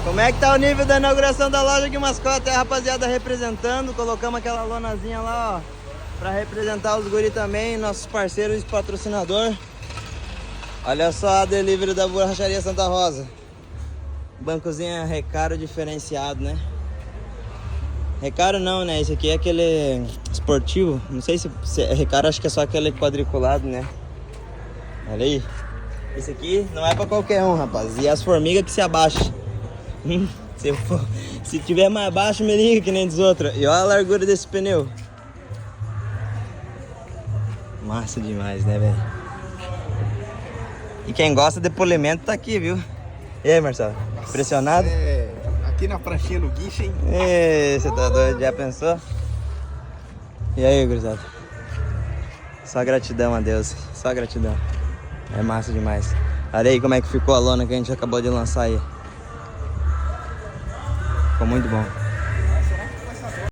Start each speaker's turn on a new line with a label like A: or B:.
A: Como é que tá o nível da inauguração da loja aqui, mascote? A rapaziada representando, colocamos aquela lonazinha lá, ó, pra representar os guri também, nossos parceiros e patrocinador. Olha só a delivery da Borracharia Santa Rosa. Bancozinho recaro diferenciado, né? Recaro não, né? Esse aqui é aquele esportivo. Não sei se é recaro, acho que é só aquele quadriculado, né? Olha aí. Esse aqui não é pra qualquer um, rapaz. E as formigas que se abaixam. Se tiver mais baixo, me liga que nem dos outros. E olha a largura desse pneu. Massa demais, né, velho? E quem gosta de polimento tá aqui, viu? E aí, Marcelo? Impressionado?
B: É, aqui na pranchinha no guicho, hein?
A: Ê, você tá doido? Já pensou? E aí, gurizada? Só gratidão a Deus. Só gratidão. É massa demais. Olha aí como é que ficou a lona que a gente acabou de lançar aí. Ficou muito bom.